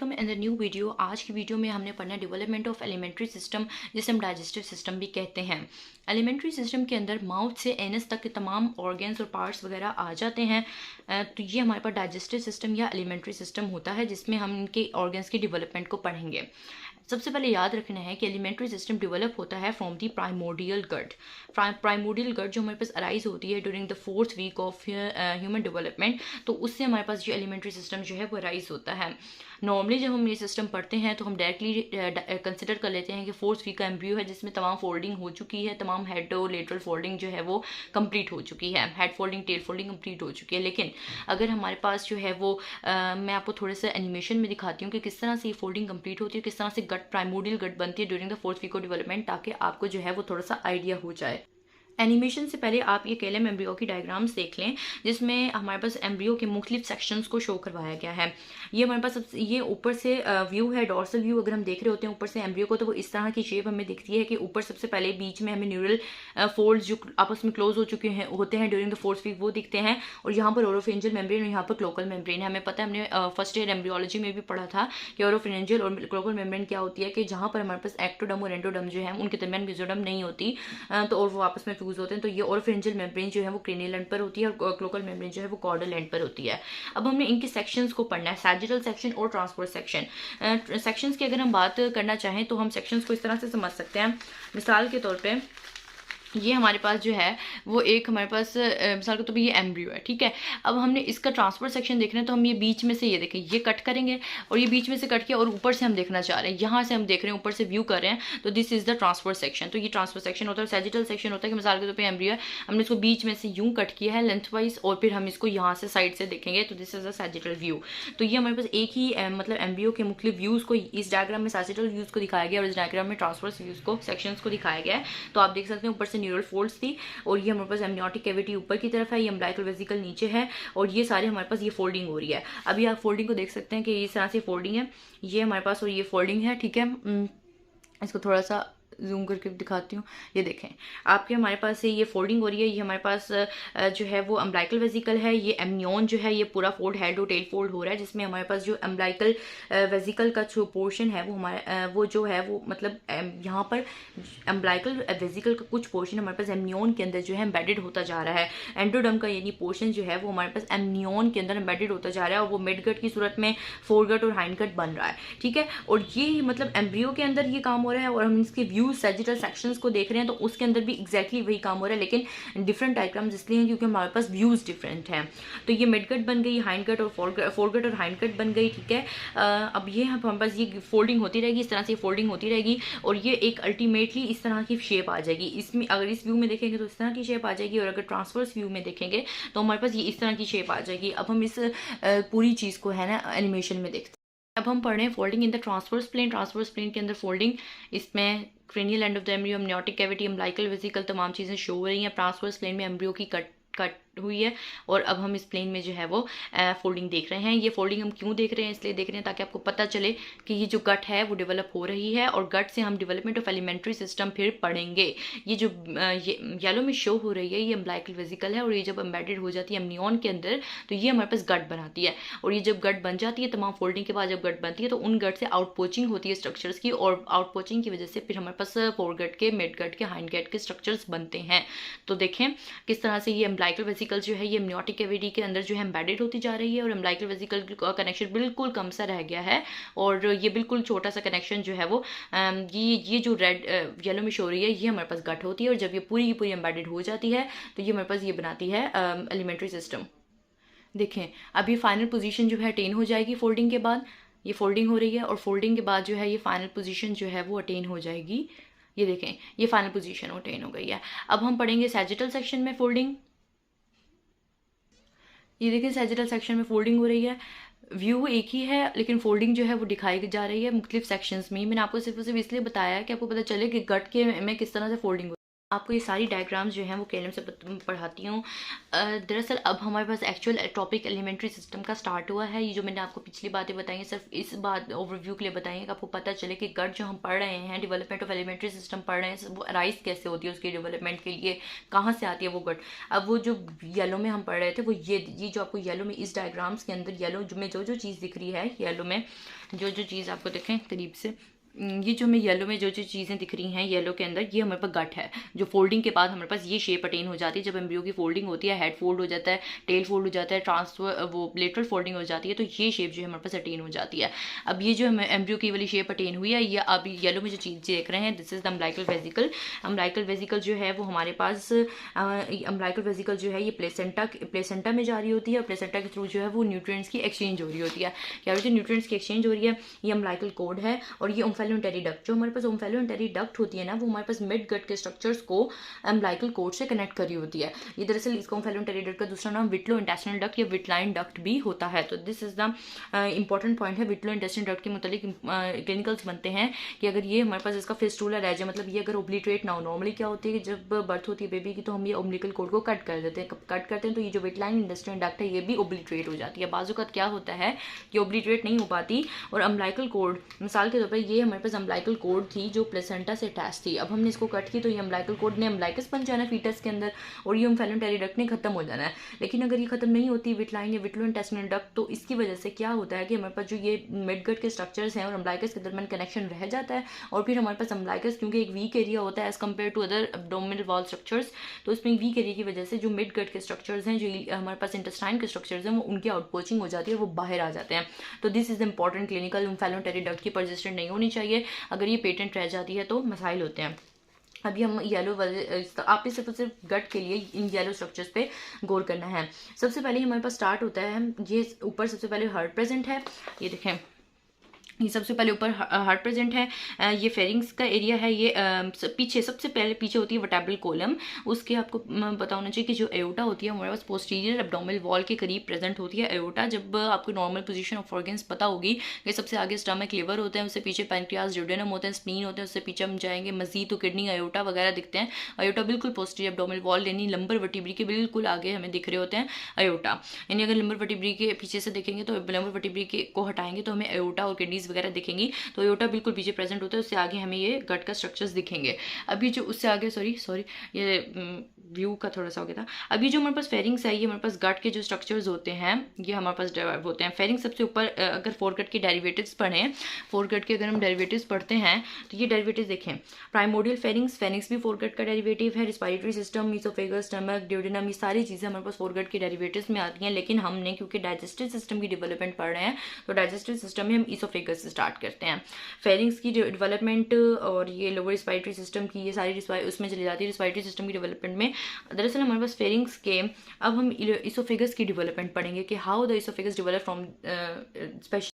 Welcome in the new video. आज की video में हमने पढ़ना डेवलपमेंट ऑफ एलिमेंट्री सिस्टम, जिसे हम डाइजेस्टिव सिस्टम भी कहते हैं। एलिमेंट्री सिस्टम के अंदर माउथ से एनस तक के तमाम ऑर्गन्स और पार्ट्स वगैरह आ जाते हैं। तो ये हमारे पास डाइजेस्टिव सिस्टम या एलिमेंट्री सिस्टम होता है, जिसमें हम इनके ऑर्गन्स की डेवलपमेंट को पढ़ेंगे। सबसे पहले याद रखना है कि एलिमेंट्री सिस्टम डेवलप होता है from the primordial gut. Primordial gut जो हमारे पास अराइज होती है during the 4th week of human development, तो उससे हमारे पास जो एलिमेंट्री सिस्टम जो है वो अराइज होता है। नॉर्मली जब हम ये सिस्टम पढ़ते हैं तो हम डायरेक्टली कंसिडर कर लेते हैं कि 4th वीक का एम्ब्रियो है, जिसमें तमाम फोल्डिंग हो चुकी है, तमाम हेड और लेटरल फोल्डिंग जो है वो कंप्लीट हो चुकी है, head folding tail folding complete हो चुकी है। लेकिन अगर हमारे पास जो है वो मैं आपको थोड़ा सा एनिमेशन में दिखाती हूँ कि किस तरह से ये फोल्डिंग कंप्लीट होती है, किस तरह से गट प्राइमोडियल गट बनती है during the 4th week of development, ताकि आपको जो है वो थोड़ा सा आइडिया हो जाए। एनिमेशन से पहले आप ये कैलम एम्ब्रियो की डायग्राम्स देख लें, जिसमें हमारे पास एम्ब्रियो के मुख्तलिफ सेक्शंस को शो करवाया गया है। ये हमारे पास ये ऊपर से व्यू है, डॉर्सल व्यू। अगर हम देख रहे होते हैं ऊपर से एम्ब्रियो को, तो वो इस तरह की शेप हमें दिखती है कि ऊपर सबसे पहले बीच में हमें न्यूरल फोल्ड्स जो आपस में क्लोज हो चुके हैं होते हैं ड्यूरिंग द 4th वीक, वो दिखते हैं। और यहाँ पर ओरोफिंजियल मेम्ब्रेन और यहाँ पर क्लोकल मेम्ब्रेन है। हमें पता है, हमने फर्स्ट ईयर एम्ब्रियोलॉजी में भी पढ़ा था कि ओरोफिंजियल और क्लोकल मेम्ब्रेन क्या होती है, कि जहाँ पर हमारे पास एक्टोडर्म और एंडोडर्म जो है उनके दरमियान मेसोडर्म नहीं होती, तो और वो आपस में फ्यूज होते हैं। तो ये ओरोफिंजियल मेम्ब्रेन जो है वो क्रेनियल एंड पर होती है और क्लोकल मेम्ब्रेन जो है वो कॉर्डल एंड पर होती है। अब हमने इनके सेक्शंस को पढ़ना है, सैजिटल सेक्शन और ट्रांसवर्स सेक्शन। सेक्शंस की अगर हम बात करना चाहें तो हम सेक्शंस को इस तरह से समझ सकते हैं। मिसाल के तौर पे ये हमारे पास जो है वो एक हमारे पास मिसाल के तौर पे ये एम्ब्रियो है, ठीक है। अब हमने इसका ट्रांसफर सेक्शन देखना है, तो हम ये बीच में से ये देखें, ये कट करेंगे और ये बीच में से कट किया और ऊपर से हम देखना चाह रहे हैं, यहाँ से हम देख रहे हैं, ऊपर से व्यू कर रहे हैं, तो this is the transfer section. तो ये ट्रांसफर सेक्शन होता है। सैजिटल सेक्शन होता है कि मिसाल के तौर पर एम्ब्रियो है, हमने इसको बीच में से यूँ कट किया है लेंथ वाइज, और फिर हम इसको यहाँ से साइड से देखेंगे, तो this is the sagittal view. तो ये हमारे पास एक ही मतलब एम्ब्रियो के मुख्तलिफ व्यूज़ को इस डायग्राम में सैजिटल व्यूज़ को दिखाया गया और इस डायग्राम में ट्रांसफर्स व्यूज़ को, सेक्शंस को दिखाया गया है। तो आप देख सकते हैं ऊपर से न्यूरल फोल्ड्स थी, और ये हमारे पास एमनियोटिक कैविटी ऊपर की तरफ है, ये अम्बिलिकल वेसिकल नीचे है, और ये सारे हमारे पास ये फोल्डिंग हो रही है। अभी आप फोल्डिंग को देख सकते हैं कि इस तरह से फोल्डिंग है, ये हमारे पास, और ये फोल्डिंग है, ठीक है। इसको थोड़ा सा जूम करके दिखाती हूँ। ये देखें आपके, हमारे पास से ये फोल्डिंग हो रही है, ये हमारे पास जो है वो अम्बिलिकल वेसिकल है, ये एमनियन जो है ये पूरा फोल्ड, हेड और टेल फोल्ड हो रहा है, जिसमें हमारे पास जो अम्बिलिकल वेसिकल का जो पोर्शन है वो हमारे वो जो है वो मतलब यहाँ पर अम्बिलिकल वेसिकल का कुछ पोर्शन हमारे पास एमनियन के अंदर जो है एम्बेडेड होता जा रहा है। एंडोडर्म का यानी पोर्शन जो है वो हमारे पास एमनियन के अंदर एम्बेडेड होता जा रहा है, और वो मिडगट की सूरत में फोरगट और हाइंडगट बन रहा है, ठीक है। और ये मतलब एम्ब्रियो के अंदर ये काम हो रहा है, और हम इसके व्यू सैजिटल सेक्शंस को देख रहे हैं, तो उसके अंदर भी एग्जैक्टली वही काम हो रहा है, लेकिन डिफरेंट डायग्राम्स इसलिए हैं क्योंकि हमारे पास व्यूज डिफरेंट हैं। तो ये मिडगट बन गई, हाइंडगट और फोरगट और हाइंडगट बन गई, ठीक है। अब ये हमारे पास ये फोल्डिंग होती रहेगी, इस तरह से फोल्डिंग होती रहेगी, और ये एक अल्टीमेटली इस तरह की शेप आ जाएगी। इसमें अगर इस व्यू में देखेंगे तो इस तरह की शेप आ जाएगी, और अगर ट्रांसवर्स व्यू में देखेंगे तो हमारे पास ये इस तरह की शेप आ जाएगी। अब हम इस पूरी चीज़ को है ना एनिमेशन में देखते हैं। अब हम पढ़ रहे हैं folding in the transverse plane. Transverse plane के अंदर फोल्डिंग, इसमें cranial end of the embryo, amniotic cavity, umbilical vesicle, तमाम चीज़ें शो हो रही हैं। ट्रांसवर्स प्लेन में एम्ब्रियो की कट हुई है, और अब हम इस प्लेन में जो है वो फोल्डिंग देख रहे हैं। ये फोल्डिंग हम क्यों देख रहे हैं, इसलिए देख रहे हैं ताकि आपको पता चले कि ये जो गट है वो डेवलप हो रही है, और गट से हम डेवलपमेंट ऑफ एलिमेंट्री सिस्टम फिर पढ़ेंगे। ये जो ये येलो में शो हो रही है, ये अम्बिलिकल वेसिकल है, और ये जब एम्बेडेड हो जाती है एमनियन के अंदर, तो ये हमारे पास गट बनाती है। और ये जब गट बन जाती है, तमाम फोल्डिंग के बाद जब गट बनती है, तो उन गट से आउटपोचिंग होती है स्ट्रक्चर्स की, और आउटपोचिंग की वजह से फिर हमारे पास फोरगट के, मिडगट के, हाइंडगट के स्ट्रक्चर्स बनते हैं। तो देखें किस तरह से ये अम्बिलिकल वेसिकल जो है ये अम्नियोटिक कैविटी के अंदर जो है एम्बेडेड होती जा रही है, और अम्बिलिकल वेसिकल का कनेक्शन बिल्कुल कम सा रह गया है, और ये बिल्कुल छोटा सा कनेक्शन जो है वो ये जो रेड येलो में शो हो रही है, ये हमारे पास गट होती है, और जब ये पूरी की पूरी एम्बेडेड हो जाती है तो ये हमारे पास ये बनाती है एलिमेंट्री सिस्टम। देखें अब ये फाइनल पोजीशन जो है अटेन हो जाएगी फोल्डिंग के बाद। ये फोल्डिंग हो रही है, और फोल्डिंग के बाद जो है ये फाइनल पोजीशन जो है वो अटेन हो जाएगी। ये देखें ये फाइनल पोजीशन अटेन हो गई है। अब हम पढ़ेंगे सैजिटल सेक्शन में फोल्डिंग। ये देखिए सैजिटल सेक्शन में फोल्डिंग हो रही है, व्यू एक ही है, लेकिन फोल्डिंग जो है वो दिखाई जा रही है मुख्तलिफ सेक्शंस में। मैंने आपको सिर्फ इसलिए बताया है कि आपको पता चले कि गट के में किस तरह से फोल्डिंग आपको ये सारी डायग्राम्स जो हैं वो केएलएम से पढ़ाती हूँ। दरअसल अब हमारे पास एक्चुअल टॉपिक एलिमेंट्री सिस्टम का स्टार्ट हुआ है। ये जो मैंने आपको पिछली बातें बताई हैं सिर्फ इस बात ओवरव्यू के लिए बताई हैं कि आपको पता चले कि गट जो हम पढ़ रहे हैं, डेवलपमेंट ऑफ एलिमेंट्री सिस्टम पढ़ रहे हैं, वो अराइज कैसे होती है, उसके डेवलपमेंट के लिए कहाँ से आती है वो गट। अब वो जो येलो में हम पढ़ रहे थे वो ये जो आपको येलो में इस डायग्राम्स के अंदर येलो में जो चीज़ दिख रही है, येलो में जो चीज़ आपको देखें करीब से, ये जो हमें येलो में जो चीज़ें दिख रही हैं येलो के अंदर, ये हमारे पास गट है। जो फोल्डिंग के बाद हमारे पास ये शेप अटेन हो जाती है। जब एम्ब्रियो की फोल्डिंग होती है, हेड फोल्ड हो जाता है, टेल फोल्ड हो जाता है, ट्रांसफर वो लेटरल फोल्डिंग हो जाती है, तो ये शेप जो है हमारे पास अटेन हो जाती है। अब ये जो हमें एम्ब्रियो की वाली शेप अटेन हुई है, ये अब येलो में जो चीज़ देख रहे हैं, this is the umbilical vesicle. Umbilical vesicle जो है वो हमारे पास अम्बिलिकल वेसिकल जो है ये प्लेसेंटा में जा रही होती है, और प्लेसेंटा के थ्रू जो है वो न्यूट्रिएंट्स की एक्सचेंज हो रही होती है। क्या होती है? न्यूट्रिएंट्स की एक्सचेंज हो रही है। ये अम्बिलिकल कॉर्ड है, और ये ओम्फेलोन्टेरी डक्ट, जो हमारे पास ओम्फेलोन्टेरी डक्ट होती है ना, वो हमारे पास मिड गट के स्ट्रक्चर्स को अम्बिलिकल कॉर्ड से कनेक्ट करी होती है। ये दरअसल इसका ओम्फेलोन्टेरी डक्ट का दूसरा नाम विट्लो इंटेस्टिनल डक्ट या विटलाइन डक्ट भी होता है। तो this is the important point है। विट्लो इंटेस्टिनल डक्ट के मुतालिक क्लिनिकल्स बनते हैं कि अगर ये हमारे पास इसका फिस्टूला रह जाए, मतलब ये अगर ओब्लिटरेट ना हो, नॉर्मली क्या होती है कि जब बर्थ होती है बेबी की तो हम ये ओम्बिलिकल कॉर्ड को कट कर देते हैं। कट करते हैं तो ये जो विटलाइन इंटेस्टिनल डक्ट है ये भी ओब्लिटरेट हो जाती है। बाजू का क्या होता है कि ओब्लिटरेट नहीं हो पाती, और अम्बिलिकल कॉर्ड मिसाल के तौर पर ये हमारे पास अम्बिलिकल कॉर्ड थी जो प्लेसेंटा से अटैच थी। अब हमने इसको कट की तो ये अम्बिलिकल कॉर्ड ने अम्बिलिकस बन जाना फीटस के अंदर, और ये ओम्फेलोन्टेरी डक्ट ने खत्म हो जाना है। लेकिन अगर ये खत्म नहीं होती विटलाइन या विट्लो इंटेस्टिनल डक्ट, तो इसकी वजह से क्या होता है कि हमारे पास जो ये मिडगट के स्ट्रक्चर्स हैं और अम्बिलिकस के दरमियान कनेक्शन रह जाता है, और फिर हमारे पास अम्बिलिकस क्योंकि एक वीक एरिया होता है as compare to other abdominal wall structures, तो इसमें वीक एरिया की वजह से जो मिडगट के स्ट्रक्चर्स हैं, जो हमारे पास इंटेस्टाइन के स्ट्रक्चर्स हैं, वो उनकी आउटपोचिंग हो जाती है, वो बाहर आ जाते हैं। तो this is important clinical. Omphaloenteric duct की परसिस्टेंट नहीं होनी चाहिए। अगर ये पेटेंट रह जाती है तो मसाइल होते हैं। अभी हम येलो वाले आप इस सिर्फ गट के लिए इन येलो स्ट्रक्चर्स पे गौर करना है। सबसे पहले हमारे पास स्टार्ट होता है, ये ऊपर सबसे पहले हार्ट प्रेजेंट है, ये देखें ये सबसे पहले ऊपर हार्ट प्रेजेंट है। ये फेरिंग्स का एरिया है। ये पीछे सबसे पहले पीछे होती है वर्टेब्रल कॉलम। उसके आपको पता होना चाहिए कि जो एओटा होती है हमारे पास पोस्टीरियर एब्डोमिनल वॉल के करीब प्रेजेंट होती है। एओटा जब आपको नॉर्मल पोजीशन ऑफ ऑर्गन्स पता होगी कि सबसे आगे स्टमक लिवर होते हैं, उससे पीछे पैनक्रियास ड्यूडेनम होते हैं, स्प्लीन होते हैं, उससे पीछे हम जाएंगे मजीद तो किडनी एओटा वगैरह दिखते हैं। एओटा बिल्कुल पोस्टीरियर एब्डोमिनल वॉल यानी लंबर वर्टिब्री के बिल्कुल आगे हमें दिख रहे होते हैं एओटा। यानी अगर लंबर वर्टिब्री के पीछे से देखेंगे तो लंबर वर्टिब्री को हटाएंगे तो हमें एओटा और किडनीज वगैरह दिखेंगी। तो एओटा बिल्कुल पीछे प्रेजेंट होता है, उससे आगे हमें ये गट का स्ट्रक्चर्स दिखेंगे। अभी जो उससे आगे सॉरी ये व्यू का थोड़ा सा हो गया था। अभी जो हमारे पास फेरिंग्स है, ये हमारे पास गट के जो स्ट्रक्चर्स होते हैं ये हमारे पास डेवलप होते हैं। फेरिंग सबसे ऊपर, अगर फोरगट के डेरिवेटिव्स पढ़ें, फोरगट के अगर हम डेरिवेटिव्स पढ़ते हैं तो ये डेरिवेटिव्स देखें। प्राइमोडियल फेरिंग्स भी फोरगट का डेरिवेटिव है। Respiratory system, oesophagus, stomach, duodenum, ये सारी चीज़ें हमारे पास फोरगट के डेरिवेटिव्स में आती हैं। लेकिन हमने क्योंकि डाइजेस्टिव सिस्टम की डेवलपमेंट पढ़ रहे हैं तो डाइजेस्टिव सिस्टम में हम ईसोफेगस से स्टार्ट करते हैं। फेरिंग्स की डेवलपमेंट और ये लोअर रिस्पायरेटरी सिस्टम की ये सारी उसमें चली जाती है रिस्पायरेटरी सिस्टम की डेवलपमेंट में। दरअसल हमारे पास फेरिंग्स के अब हम इसोफेगस की डेवलपमेंट पढ़ेंगे कि how the oesophagus develop from special